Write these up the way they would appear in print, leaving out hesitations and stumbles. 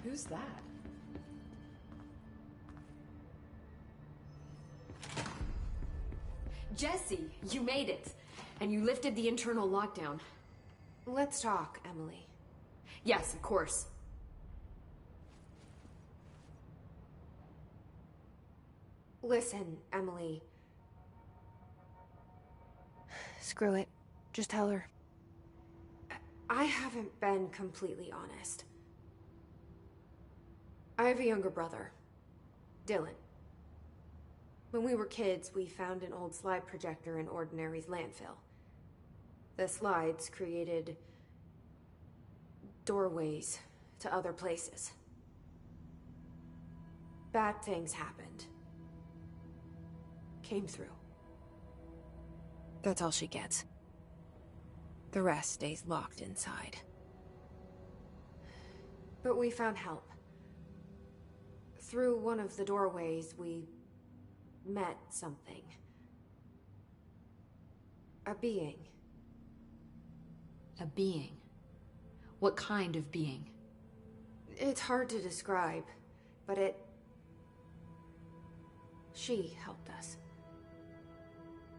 Who's that? Jesse, you made it! And you lifted the internal lockdown. Let's talk, Emily. Yes, of course. Listen, Emily. Screw it. Just tell her. I haven't been completely honest. I have a younger brother, Dylan. When we were kids, we found an old slide projector in Ordinary's landfill. The slides created doorways to other places. Bad things happened. Came through. That's all she gets. The rest stays locked inside. But we found help. Through one of the doorways, we met something. A being. A being? What kind of being? It's hard to describe, but she helped us.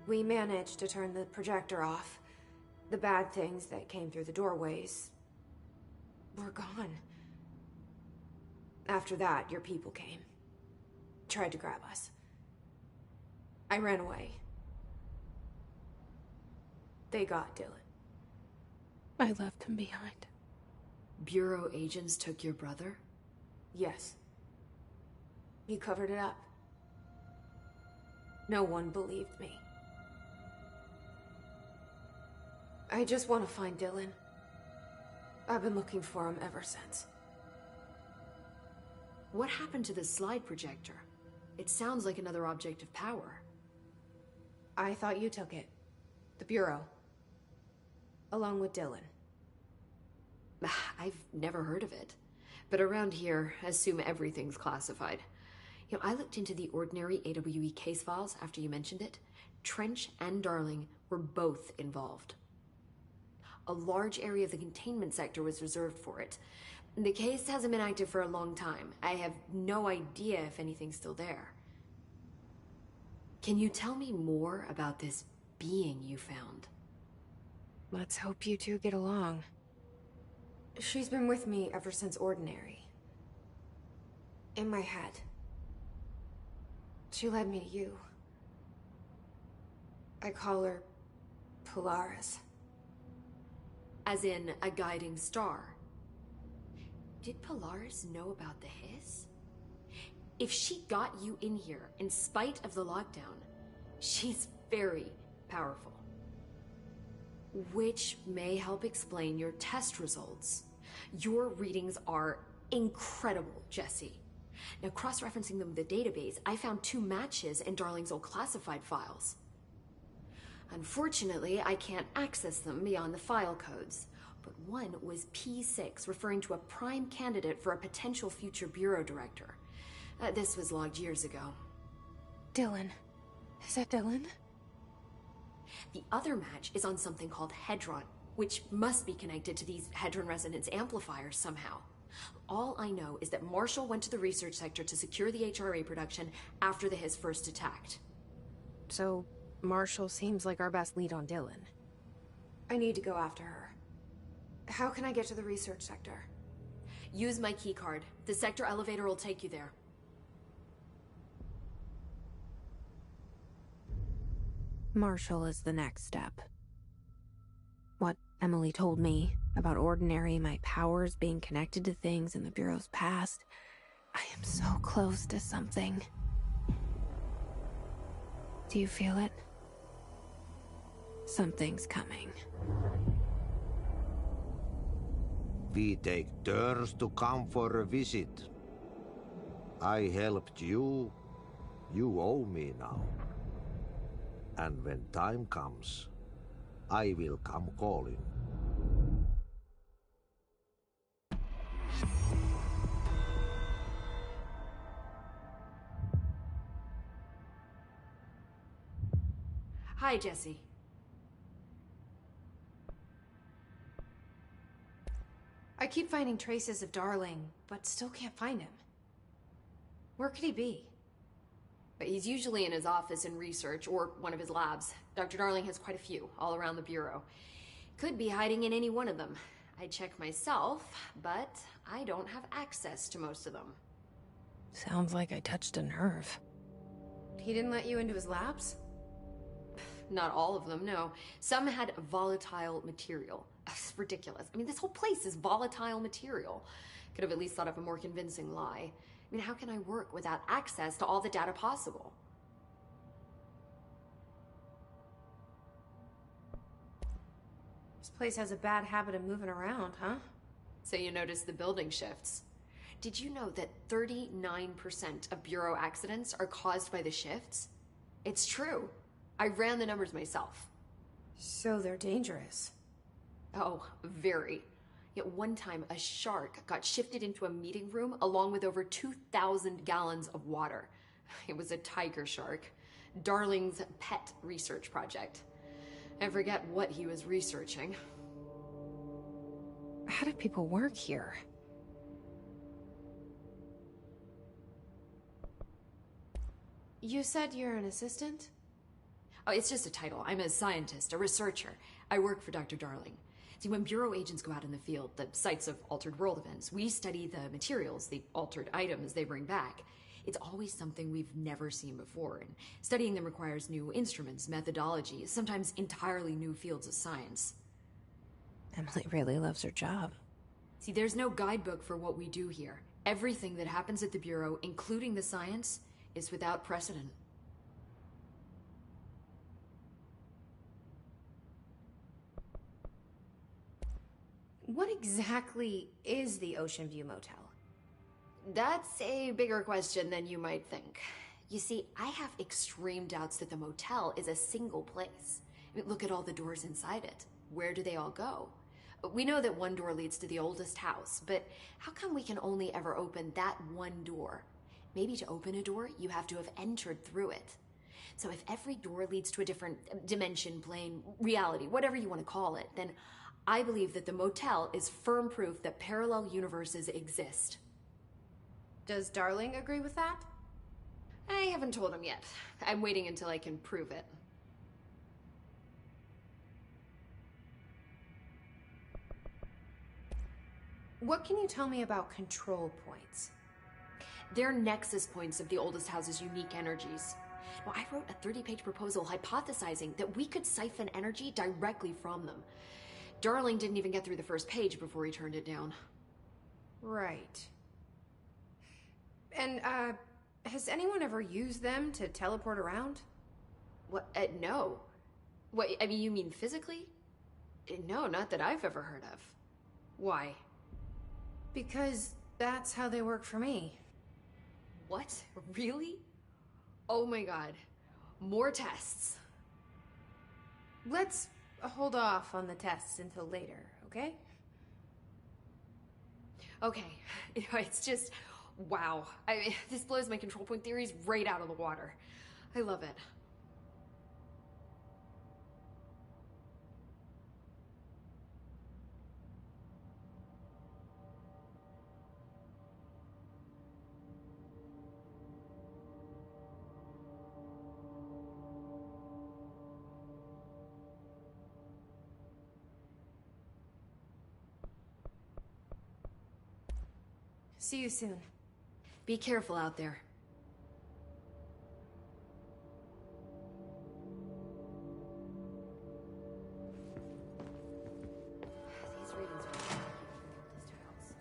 We managed to turn the projector off. The bad things that came through the doorways were gone. After that, your people came. Tried to grab us. I ran away. They got Dylan. I left him behind. Bureau agents took your brother? Yes. He covered it up. No one believed me. I just want to find Dylan. I've been looking for him ever since. What happened to the slide projector? It sounds like another object of power. I thought you took it. The Bureau. Along with Dylan. I've never heard of it. But around here, assume everything's classified. You know, I looked into the Ordinary AWE case files after you mentioned it. Trench and Darling were both involved. A large area of the containment sector was reserved for it. The case hasn't been active for a long time. I have no idea if anything's still there. Can you tell me more about this being you found? Let's hope you two get along. She's been with me ever since Ordinary. In my head. She led me to you. I call her Polaris. As in a guiding star. Did Polaris know about the hiss? If she got you in here in spite of the lockdown, she's very powerful. Which may help explain your test results. Your readings are incredible, Jesse. Now, cross-referencing them with the database, I found 2 matches in Darling's old classified files. Unfortunately, I can't access them beyond the file codes. But one was P6, referring to a prime candidate for a potential future bureau director. This was logged years ago. Dylan. Is that Dylan? The other match is on something called Hedron, which must be connected to these Hedron resonance amplifiers somehow. All I know is that Marshall went to the research sector to secure the HRA production after the Hiss first attacked. So, Marshall seems like our best lead on Dylan. I need to go after her. How can I get to the research sector? Use my keycard. The sector elevator will take you there. Marshall is the next step. What Emily told me about Ordinary, my powers being connected to things in the Bureau's past, I am so close to something. Do you feel it? Something's coming. We take turns to come for a visit. I helped you. You owe me now. And when time comes, I will come calling. Hi, Jesse. I keep finding traces of Darling, but still can't find him. Where could he be? But he's usually in his office in research or one of his labs. Dr. Darling has quite a few, all around the Bureau. Could be hiding in any one of them. I check myself, but I don't have access to most of them. Sounds like I touched a nerve. He didn't let you into his labs? Not all of them, no. Some had volatile material. It's ridiculous. I mean, this whole place is volatile material. Could have at least thought of a more convincing lie. I mean, how can I work without access to all the data possible? This place has a bad habit of moving around, huh? So you notice the building shifts. Did you know that 39% of Bureau accidents are caused by the shifts? It's true. I ran the numbers myself. So they're dangerous. Oh, very. Yet one time, a shark got shifted into a meeting room along with over 2,000 gallons of water. It was a tiger shark. Darling's pet research project. I forget what he was researching. How do people work here? You said you're an assistant? Oh, it's just a title. I'm a scientist, a researcher. I work for Dr. Darling. See, when Bureau agents go out in the field, the sites of altered world events, we study the materials, the altered items they bring back. It's always something we've never seen before, and studying them requires new instruments, methodologies, sometimes entirely new fields of science. Emily really loves her job. See, there's no guidebook for what we do here. Everything that happens at the Bureau, including the science, is without precedent. What exactly is the Ocean View Motel? That's a bigger question than you might think. You see, I have extreme doubts that the motel is a single place. I mean, look at all the doors inside it. Where do they all go? We know that one door leads to the oldest house, but how come we can only ever open that one door? Maybe to open a door, you have to have entered through it. So if every door leads to a different dimension, plane, reality, whatever you want to call it, then I believe that the motel is firm proof that parallel universes exist. Does Darling agree with that? I haven't told him yet. I'm waiting until I can prove it. What can you tell me about control points? They're nexus points of the oldest house's unique energies. Now, I wrote a 30-page proposal hypothesizing that we could siphon energy directly from them. Darling didn't even get through the first page before he turned it down. Right. And, has anyone ever used them to teleport around? What? No. What, I mean, you mean physically? No, not that I've ever heard of. Why? Because that's how they work for me. What? Really? Oh my god. More tests. Let's hold off on the tests until later, okay? Okay. It's just, wow. I mean, this blows my control point theories right out of the water. I love it. See you soon. Be careful out there. These readings are not even the oldest house.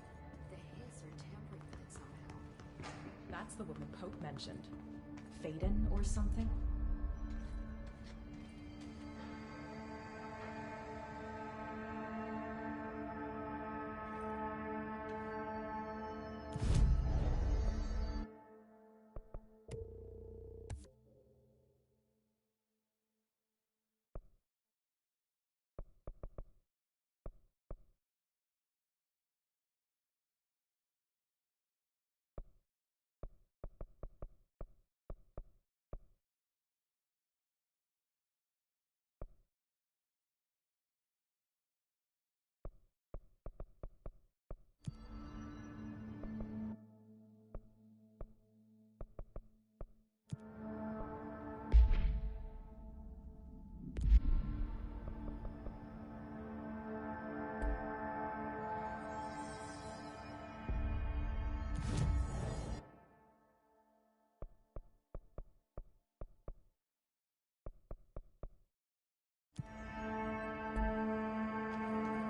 The Hayes are tampering with it somehow. That's the woman Pope mentioned. Faden or something?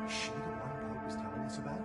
Is she the one Pope was telling us about?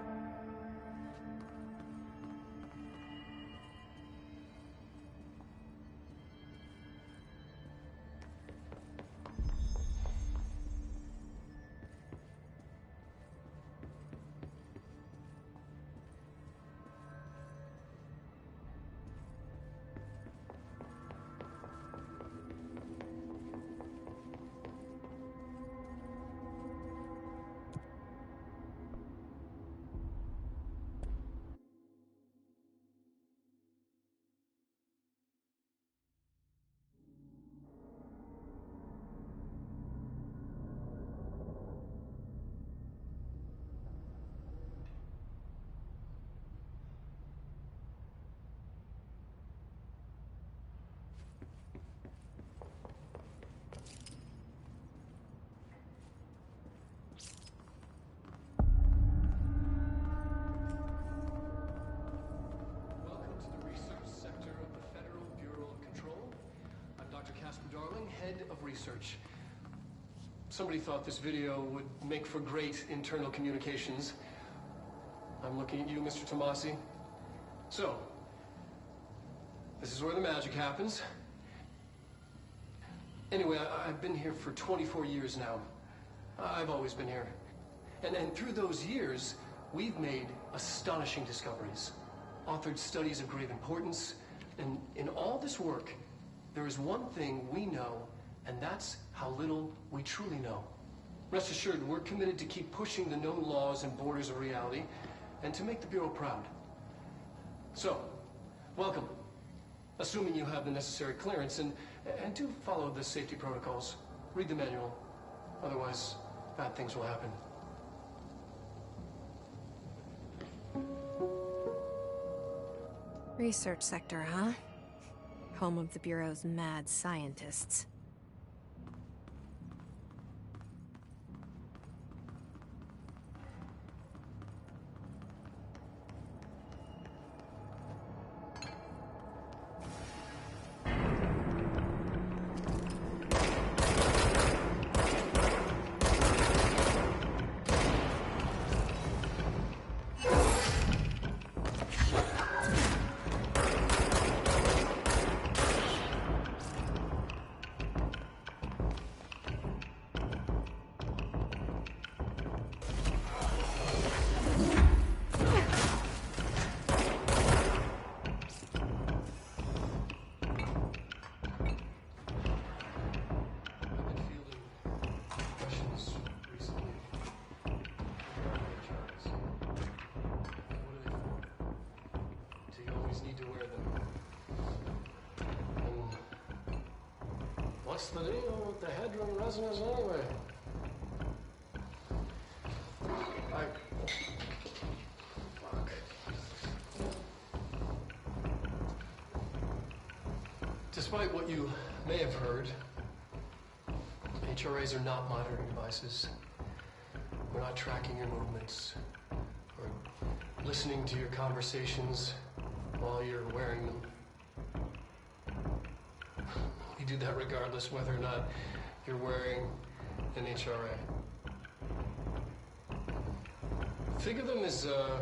Head of Research. Somebody thought this video would make for great internal communications. I'm looking at you, Mr. Tomasi. So, this is where the magic happens. Anyway, I've been here for 24 years now. I've always been here. And through those years, we've made astonishing discoveries, authored studies of grave importance, and in all this work, there is one thing we know, and that's how little we truly know. Rest assured, we're committed to keep pushing the known laws and borders of reality, and to make the Bureau proud. So, welcome. Assuming you have the necessary clearance, and do follow the safety protocols. Read the manual. Otherwise, bad things will happen. Research sector, huh? Home of the Bureau's mad scientists. What's the deal with the Hedron resonance anyway? Fuck. Despite what you may have heard, HRAs are not monitoring devices. We're not tracking your movements or listening to your conversations while you're wearing them. We do that regardless whether or not you're wearing an HRA. Think of them as a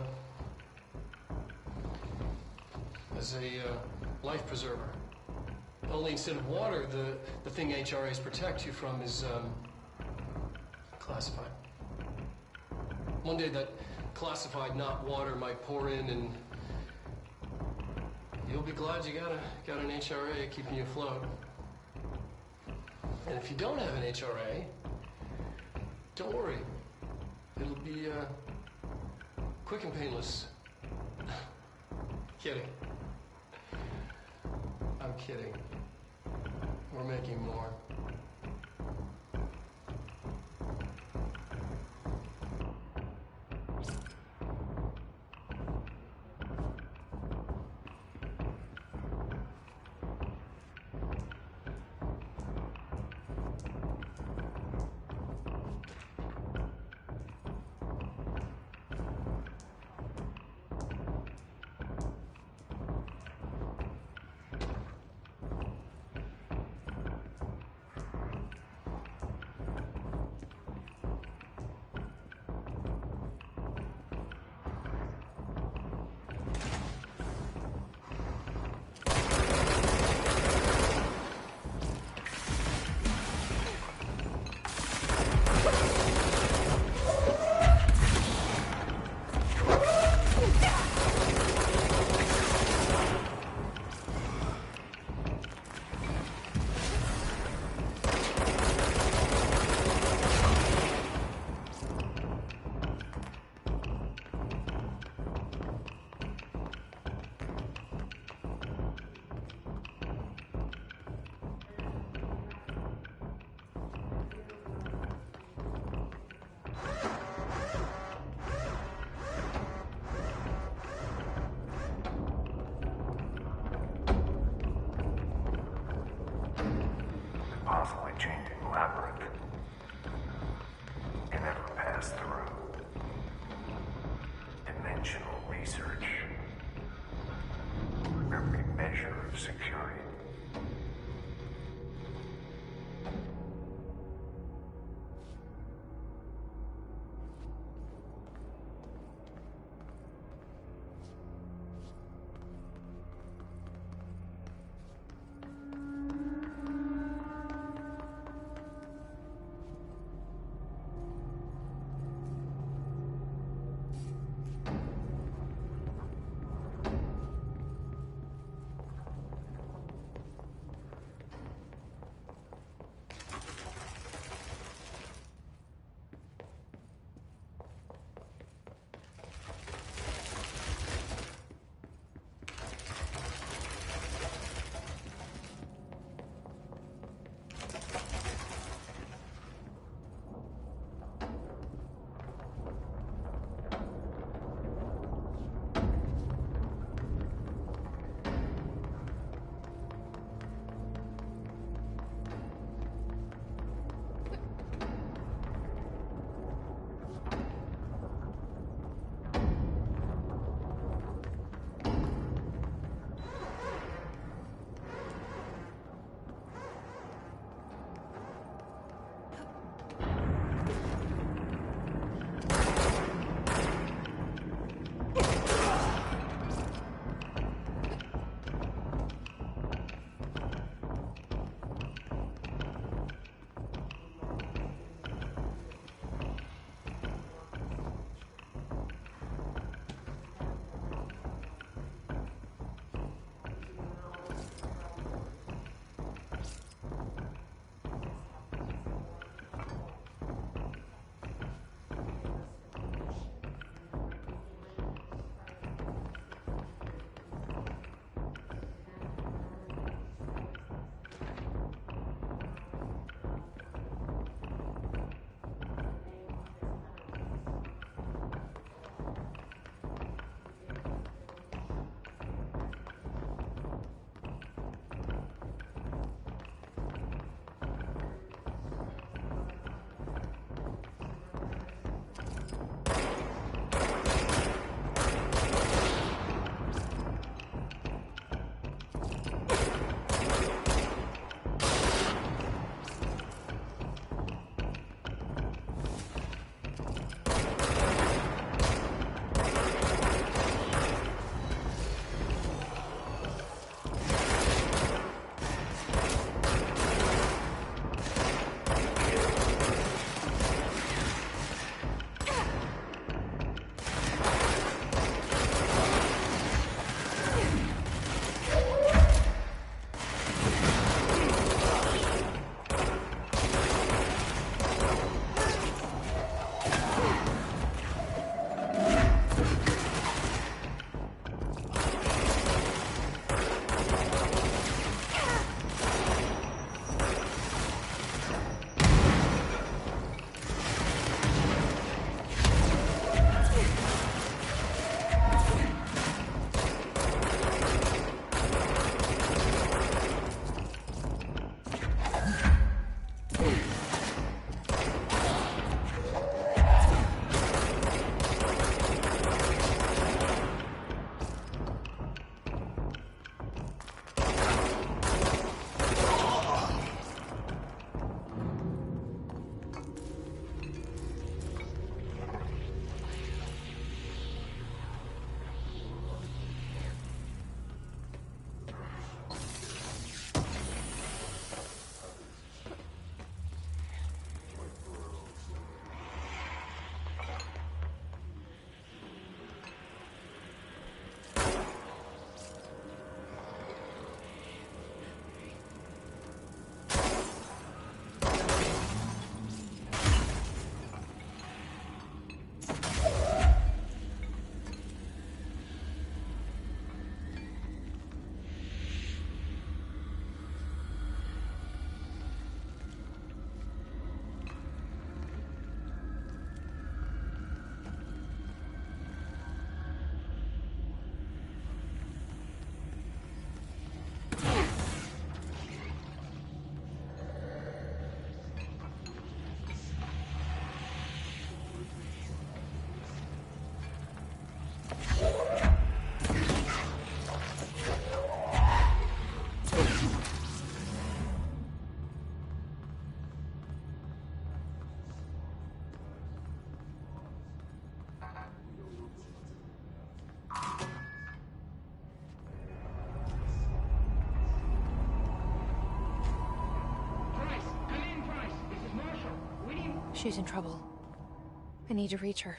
life preserver. Only instead of water, the thing HRAs protect you from is classified. One day that classified, not water, might pour in, and you'll be glad you got an HRA keeping you afloat. And if you don't have an HRA, don't worry. It'll be quick and painless. Kidding. I'm kidding. We're making more. labyrinth. You never pass through. Dimensional research. Every measure of security. She's in trouble. I need to reach her.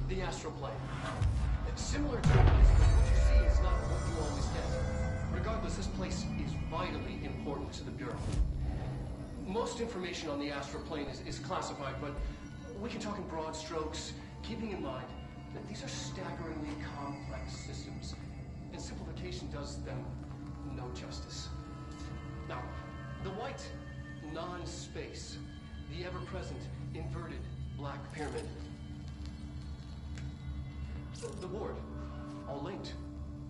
The astral plane. Similar to what you see is not what you always get. Regardless, this place is vitally important to the Bureau. Most information on the astral plane is classified, but we can talk in broad strokes, keeping in mind that these are staggeringly complex systems, and simplification does them no justice. Now, the white non-space, the ever-present inverted black pyramid, the ward, all linked,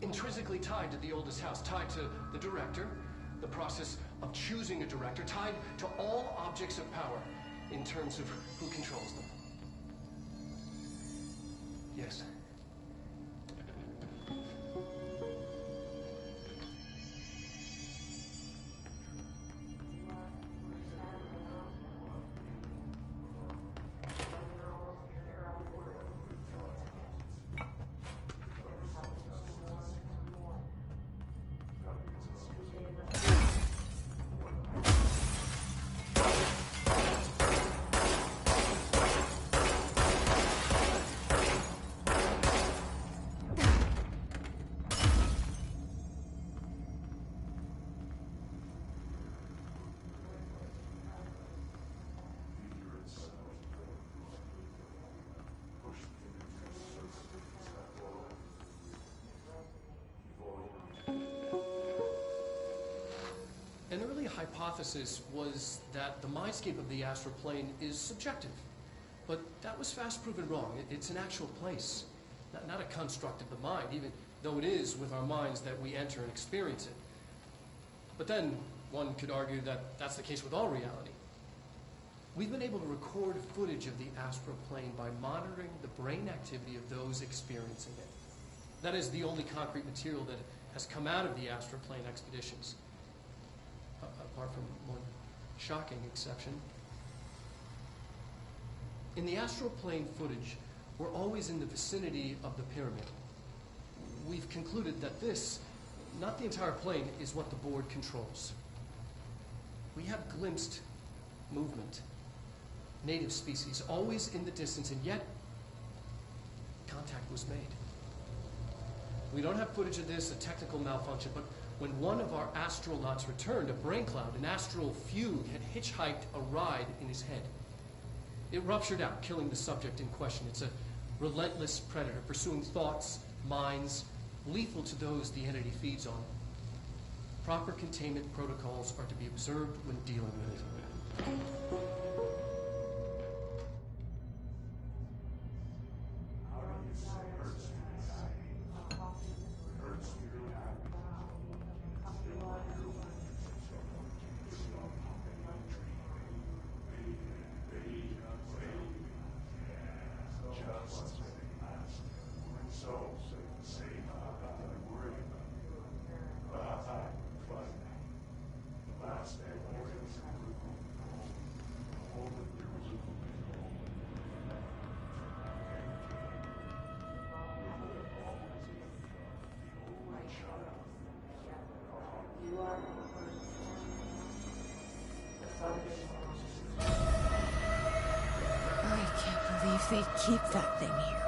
intrinsically tied to the oldest house, tied to the director, the process of choosing a director, tied to all objects of power in terms of who controls them. Yes. An early hypothesis was that the mindscape of the astral plane is subjective, but that was fast proven wrong. It's an actual place, not a construct of the mind, even though it is with our minds that we enter and experience it. But then one could argue that that's the case with all reality. We've been able to record footage of the astral plane by monitoring the brain activity of those experiencing it. That is the only concrete material that has come out of the astral plane expeditions. Apart from one shocking exception. In the astral plane footage, we're always in the vicinity of the pyramid. We've concluded that this, not the entire plane, is what the board controls. We have glimpsed movement, native species, always in the distance, and yet contact was made. We don't have footage of this, a technical malfunction, but when one of our astronauts returned, a brain cloud, an astral fugue, had hitchhiked a ride in his head. It ruptured out, killing the subject in question. It's a relentless predator, pursuing thoughts, minds, lethal to those the entity feeds on. Proper containment protocols are to be observed when dealing with it. I can't believe they'd keep that thing here.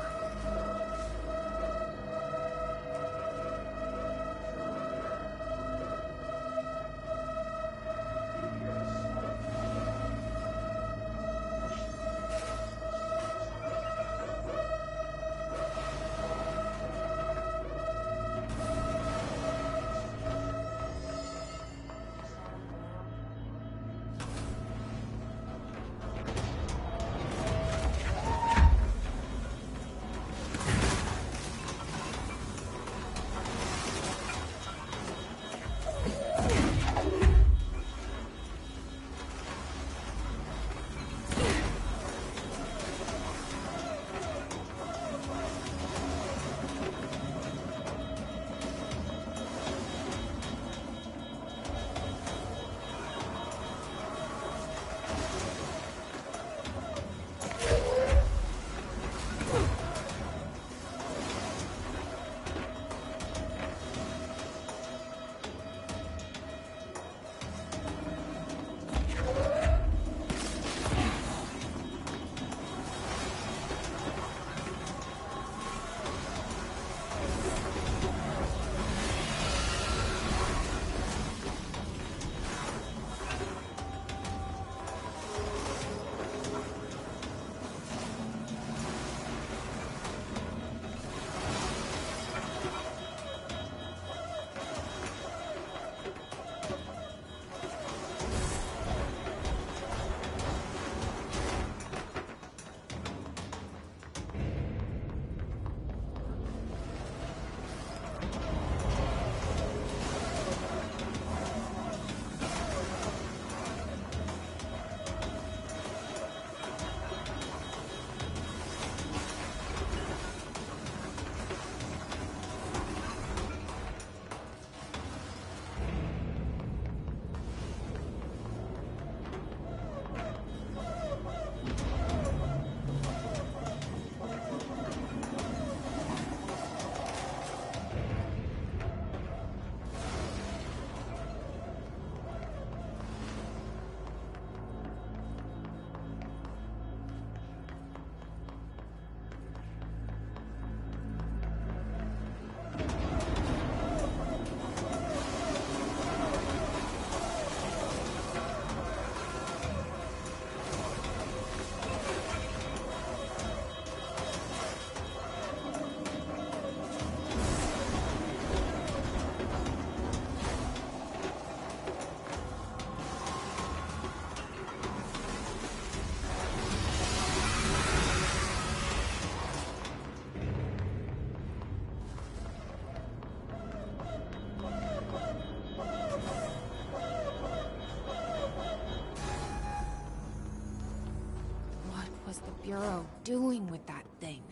Bureau doing with that thing?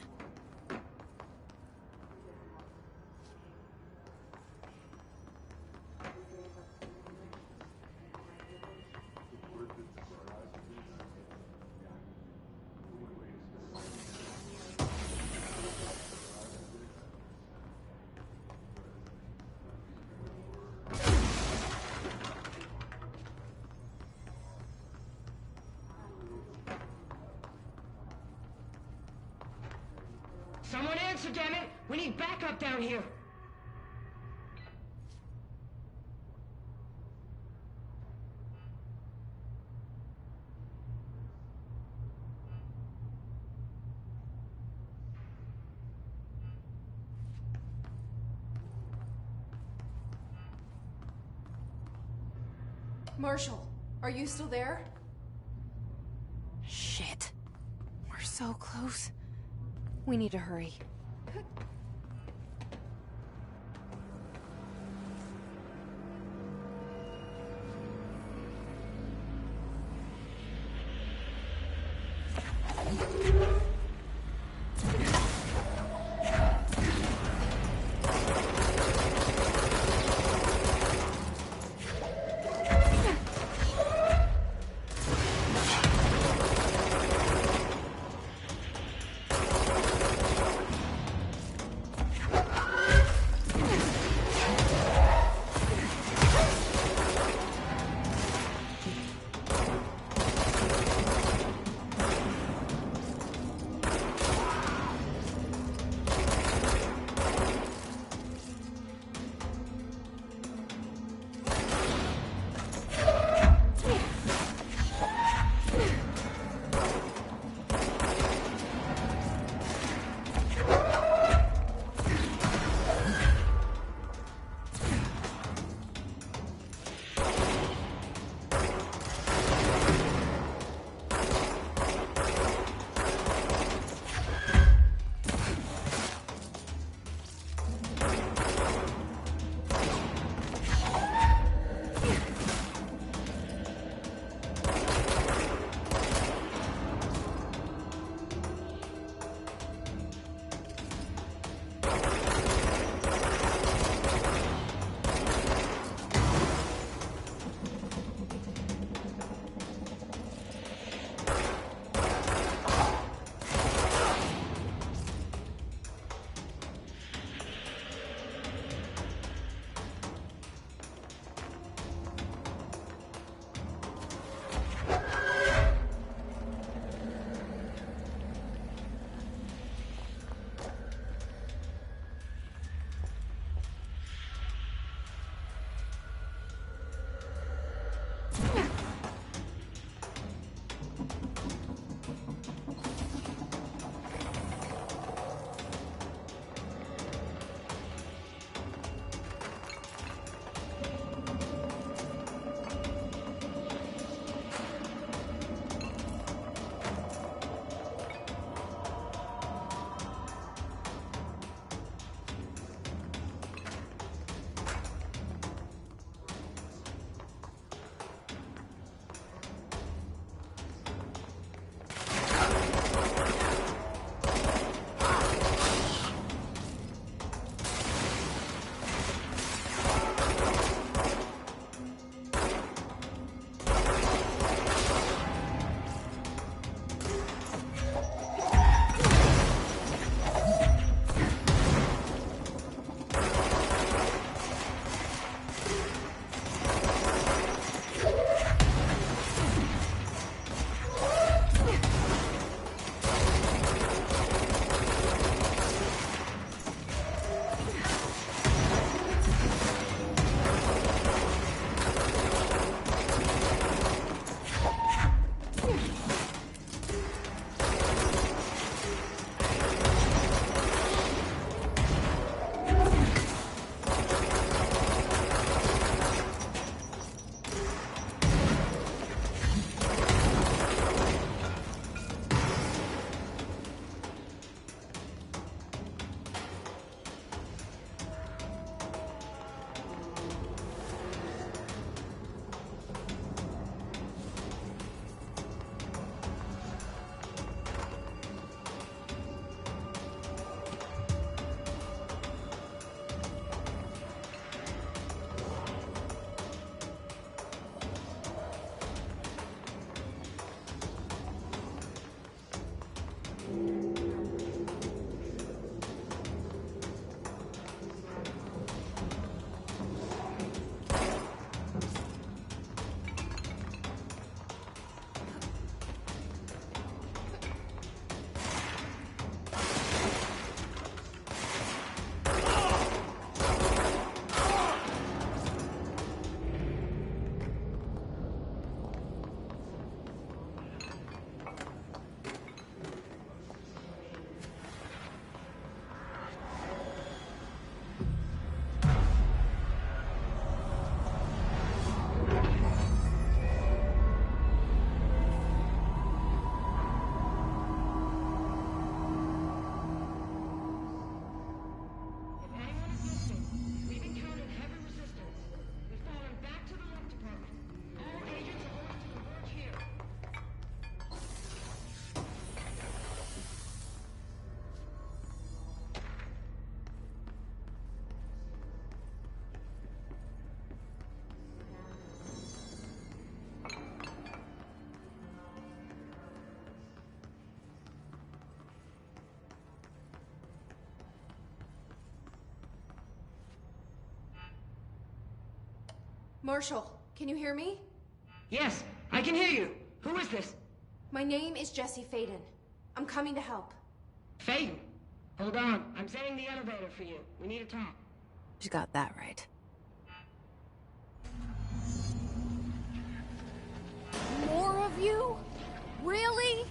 Someone answer, damn it! We need backup down here! Marshall, are you still there? Shit. We're so close. We need to hurry. Marshall, can you hear me? Yes, I can hear you. Who is this? My name is Jesse Faden. I'm coming to help. Faden. Hold on. I'm setting the elevator for you. We need to talk. She got that right. More of you? Really?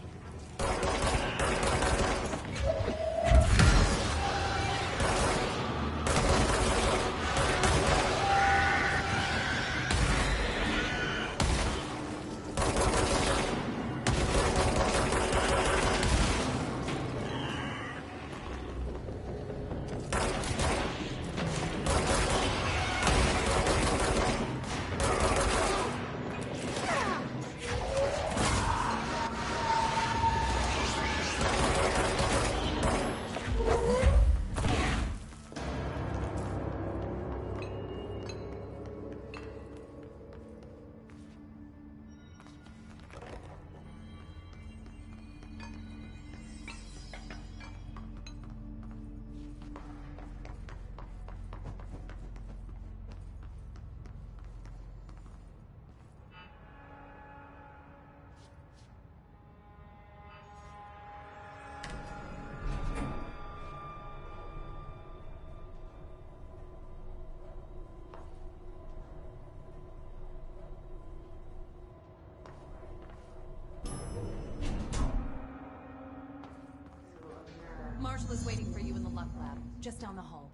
Marshall is waiting for you in the Luck Lab, just down the hall.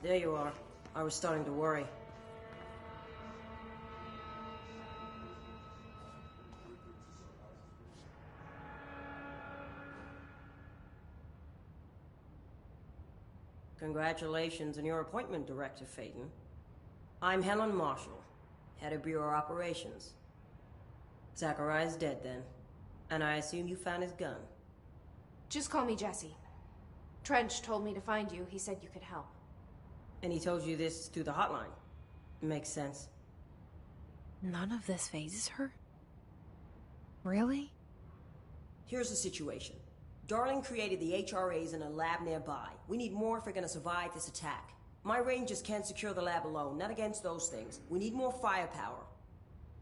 There you are. I was starting to worry. Congratulations on your appointment, Director Faden. I'm Helen Marshall, head of Bureau Operations. Zachariah's dead then, and I assume you found his gun. Just call me Jesse. Trench told me to find you. He said you could help. And he told you this through the hotline. Makes sense. None of this phases her? Really? Here's the situation. Darling created the HRAs in a lab nearby. We need more if we're gonna survive this attack. My rangers can't secure the lab alone, not against those things. We need more firepower.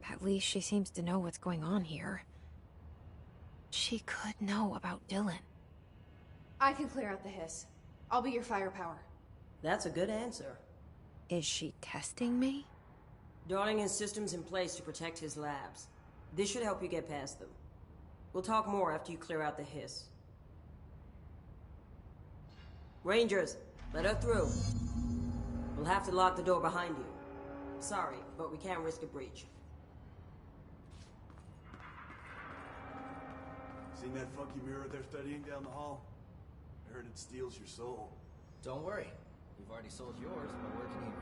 At least she seems to know what's going on here. She could know about Dylan. I can clear out the hiss. I'll be your firepower. That's a good answer. Is she testing me? Darling has systems in place to protect his labs. This should help you get past them. We'll talk more after you clear out the hiss. Rangers, let her through. We'll have to lock the door behind you. Sorry, but we can't risk a breach. Seen that funky mirror they're studying down the hall? I heard it steals your soul. Don't worry. We've already sold yours by working here.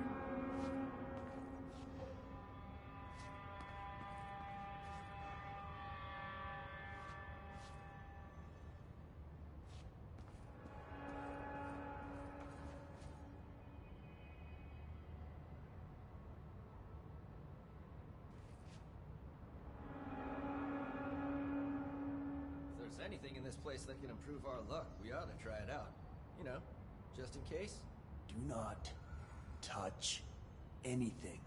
If there's anything in this place that can improve our luck, we ought to try it out. You know, just in case. Do not touch anything.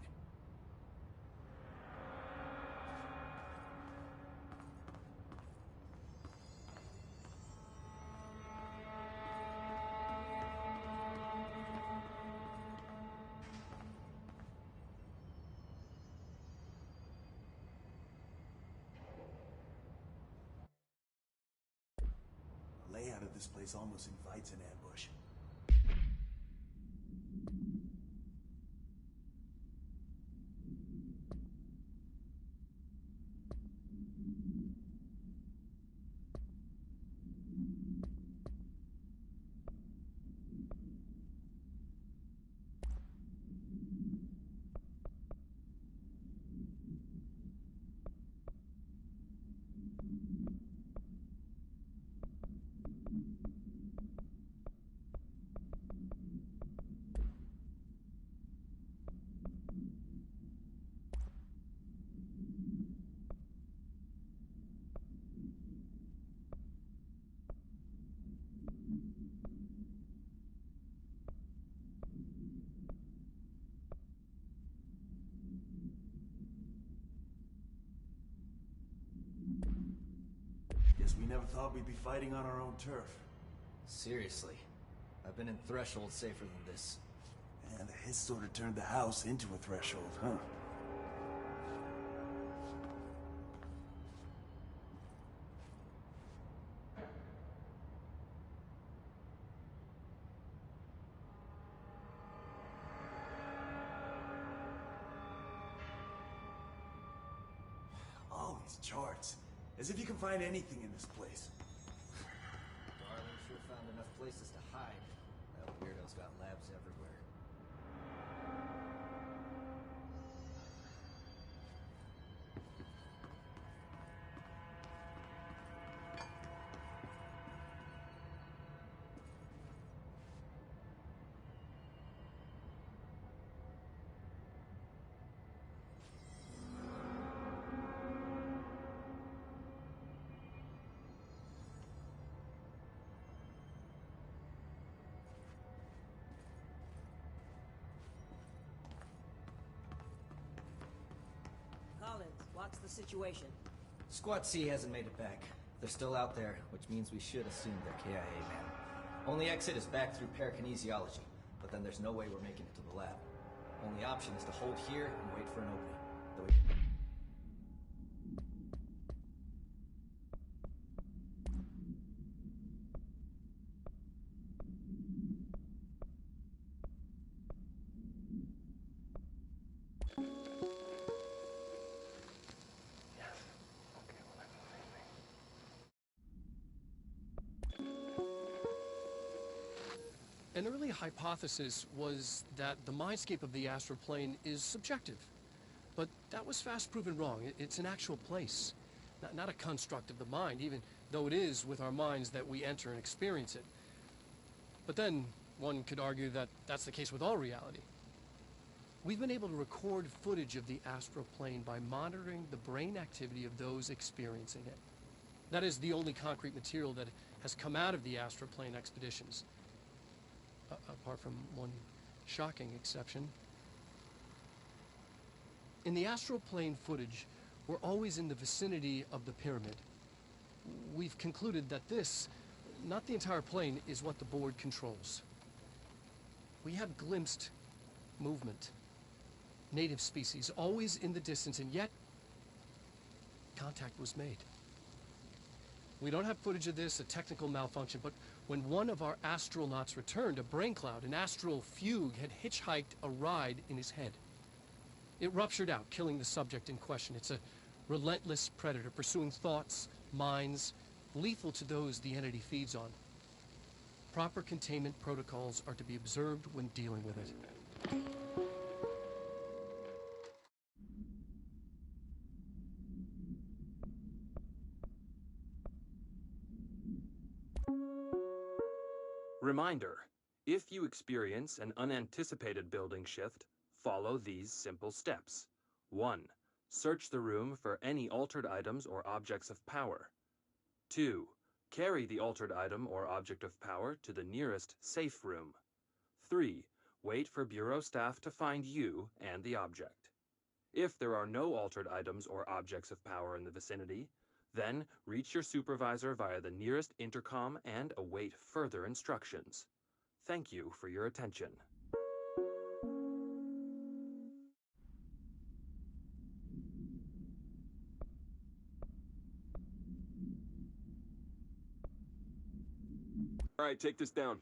layout of this place almost invites an ambush. Guess we never thought we'd be fighting on our own turf. Seriously. I've been in Threshold safer than this. And the hit sort of turned the house into a threshold, huh? All these charts. As if you can find anything in this place. Darling sure found enough places to hide. That weirdo's got labs everywhere. Collins, what's the situation? Squad C hasn't made it back. They're still out there, which means we should assume they're KIA, man. Only exit is back through parakinesiology, but then there's no way we're making it to the lab. Only option is to hold here and wait for an opening. Though we... An early hypothesis was that the mindscape of the astral plane is subjective. But that was fast proven wrong. It's an actual place, not a construct of the mind, even though it is with our minds that we enter and experience it. But then one could argue that that's the case with all reality. We've been able to record footage of the astral plane by monitoring the brain activity of those experiencing it. That is the only concrete material that has come out of the astral plane expeditions. Apart from one shocking exception. In the astral plane footage, we're always in the vicinity of the pyramid. We've concluded that this, not the entire plane, is what the board controls. We have glimpsed movement, native species, always in the distance, and yet contact was made. We don't have footage of this, a technical malfunction, but when one of our astronauts returned, a brain cloud, an astral fugue, had hitchhiked a ride in his head. It ruptured out, killing the subject in question. It's a relentless predator, pursuing thoughts, minds, lethal to those the entity feeds on. Proper containment protocols are to be observed when dealing with it. Reminder, if you experience an unanticipated building shift, follow these simple steps. 1. Search the room for any altered items or objects of power. 2. Carry the altered item or object of power to the nearest safe room. 3. Wait for Bureau staff to find you and the object. If there are no altered items or objects of power in the vicinity, then reach your supervisor via the nearest intercom and await further instructions. Thank you for your attention. Alright, take this down.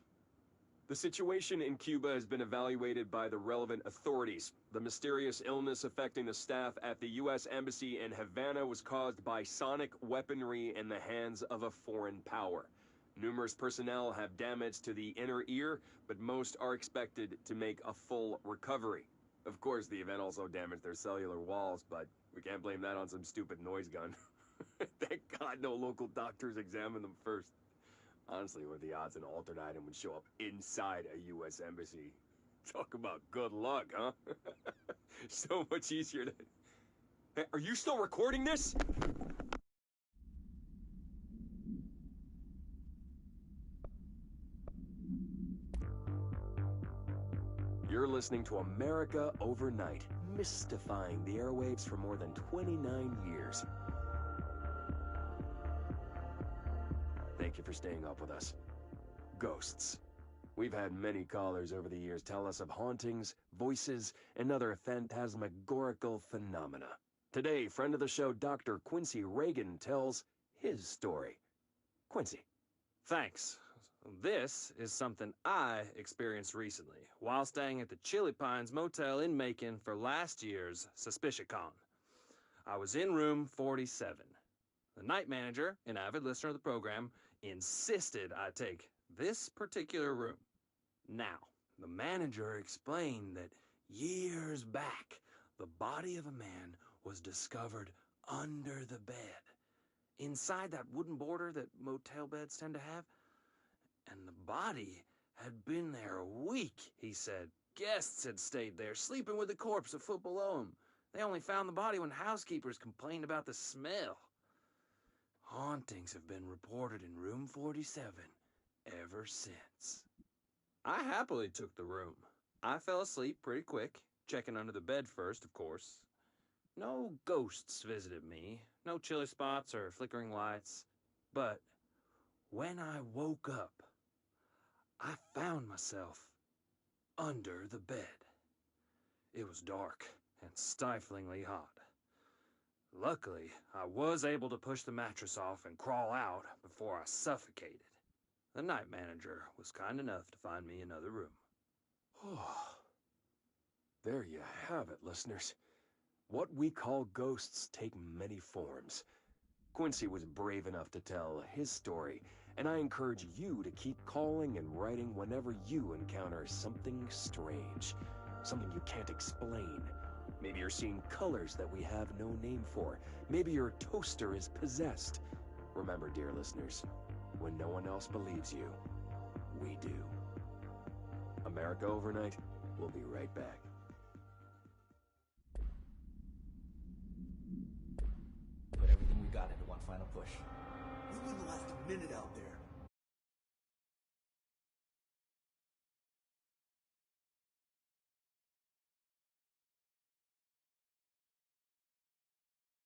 The situation in Cuba has been evaluated by the relevant authorities. The mysterious illness affecting the staff at the U.S. Embassy in Havana was caused by sonic weaponry in the hands of a foreign power. Numerous personnel have damage to the inner ear, but most are expected to make a full recovery. Of course, the event also damaged their cellular walls, but we can't blame that on some stupid noise gun. Thank God no local doctors examined them first. Honestly, what are the odds an altered item would show up inside a U.S. embassy? Talk about good luck, huh? So much easier to... Hey, are you still recording this? You're listening to America Overnight, mystifying the airwaves for more than 29 years. Thank you for staying up with us. Ghosts. We've had many callers over the years tell us of hauntings, voices, and other phantasmagorical phenomena. Today, friend of the show, Dr. Quincy Reagan, tells his story. Quincy. Thanks. This is something I experienced recently while staying at the Chili Pines Motel in Macon for last year's SuspiciaCon. I was in room 47. The night manager, an avid listener of the program, insisted I take this particular room. Now, the manager explained that years back, the body of a man was discovered under the bed, inside that wooden border that motel beds tend to have. And the body had been there a week, he said. Guests had stayed there, sleeping with the corpse a foot below them. They only found the body when housekeepers complained about the smell. Hauntings have been reported in room 47 ever since. I happily took the room. I fell asleep pretty quick, checking under the bed first, of course. No ghosts visited me, no chilly spots or flickering lights. But when I woke up, I found myself under the bed. It was dark and stiflingly hot. Luckily, I was able to push the mattress off and crawl out before I suffocated. The night manager was kind enough to find me another room. There you have it, listeners. What we call ghosts take many forms. Quincy was brave enough to tell his story, and I encourage you to keep calling and writing whenever you encounter something strange, something you can't explain. Maybe you're seeing colors that we have no name for. Maybe your toaster is possessed. Remember, dear listeners, when no one else believes you, we do. America Overnight, we'll be right back. Put everything we got into one final push. We wouldn't last a minute out there.